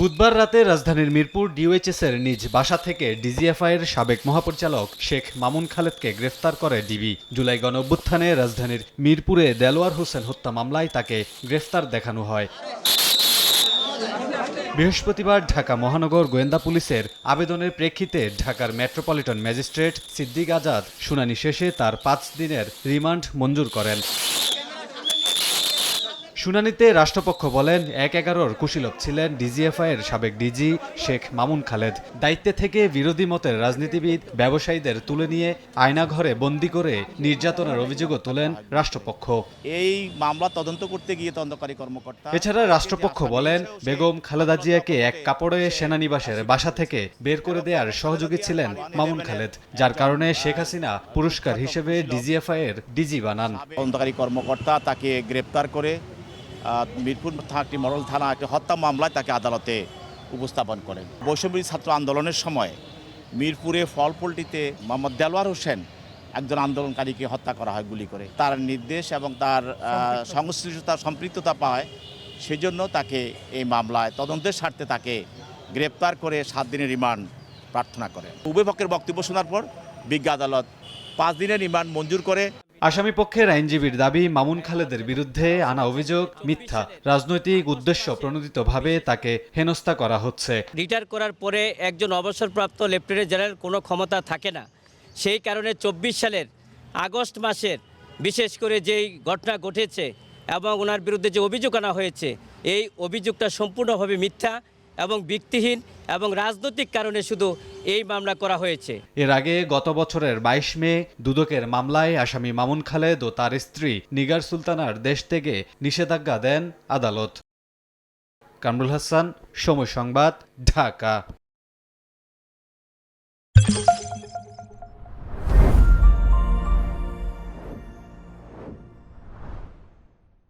বুধবার রাতে রাজধানীর মিরপুর ডিওএইচএসের নিজ বাসা থেকে ডিজিএফআইয়ের সাবেক মহাপরিচালক শেখ মামুন খালেদকে গ্রেফতার করে ডিবি। জুলাই গণঅভ্যুত্থানে রাজধানীর মিরপুরে দেলোয়ার হোসেন হত্যা মামলায় তাকে গ্রেফতার দেখানো হয়। বৃহস্পতিবার ঢাকা মহানগর গোয়েন্দা পুলিশের আবেদনের প্রেক্ষিতে ঢাকার মেট্রোপলিটন ম্যাজিস্ট্রেট সিদ্দিক আজাদ শুনানি শেষে তার 5 দিনের রিমান্ড মঞ্জুর করেন। শুনানিতে রাষ্ট্রপক্ষ বলেন ১/১১-র কুশীলব ছিলেন ডিজিএফআইয়ের সাবেক ডিজি শেখ মামুন খালেদ। দায়িত্বে থেকে বিরোধী মতের রাজনীতিবিদ ব্যবসায়ীদের তুলে নিয়ে আয়নাঘরে বন্দী করে নির্যাতনের অভিযোগও তোলেন রাষ্ট্রপক্ষ। এই মামলা তদন্ত করতে গিয়ে তদন্তকারী কর্মকর্তা এছাড়া রাষ্ট্রপক্ষ বলেন বেগম খালেদা জিয়াকে এক কাপড়ে সেনানিবাসের বাসা থেকে বের করে দেওয়ার সহযোগী ছিলেন মামুন খালেদ, যার কারণে শেখ হাসিনা পুরস্কার হিসেবে ডিজিএফআইয়ের ডিজি বানান। তদন্তকারী কর্মকর্তা তাকে গ্রেপ্তার করে মিরপুর একটি মডেল থানা একটি হত্যা মামলায় তাকে আদালতে উপস্থাপন করেন। বৈষম্যবিরোধী ছাত্র আন্দোলনের সময় মিরপুরে ফলপল্টিতে মোহাম্মদ দেলোয়ার হোসেন একজন আন্দোলনকারীকে হত্যা করা হয় গুলি করে। তার নির্দেশ এবং তার সংশ্লিষ্টতা সম্পৃক্ততা পায়, সেজন্য তাকে এই মামলায় তদন্তের স্বার্থে তাকে গ্রেপ্তার করে 7 দিনের রিমান্ড প্রার্থনা করেন। উভয় পক্ষের বক্তব্য শোনার পর বিজ্ঞ আদালত 5 দিনের রিমান্ড মঞ্জুর করে। আসামি পক্ষের আইনজীবীর দাবি, মামুন খালেদের বিরুদ্ধে আনা অভিযোগ মিথ্যা। রাজনৈতিক উদ্দেশ্য প্রণোদিতভাবে তাকে হেনস্থা করা হচ্ছে। রিটায়ার করার পরে একজন অবসরপ্রাপ্ত লেফটেন্যান্ট জেনারেল কোনো ক্ষমতা থাকে না। সেই কারণে 24 সালের আগস্ট মাসের বিশেষ করে যেই ঘটনা ঘটেছে এবং ওনার বিরুদ্ধে যে অভিযোগ আনা হয়েছে, এই অভিযোগটা সম্পূর্ণভাবে মিথ্যা এবং ভিত্তিহীন এবং রাজনৈতিক কারণে শুধু এই মামলা করা হয়েছে। এর আগে গত বছরের 22 মে দুদকের মামলায় আসামি মামুন খালেদ ও তার স্ত্রী নিগার সুলতানার দেশ থেকে নিষেধাজ্ঞা দেন আদালত। কামরুল হাসান, সময় সংবাদ, ঢাকা।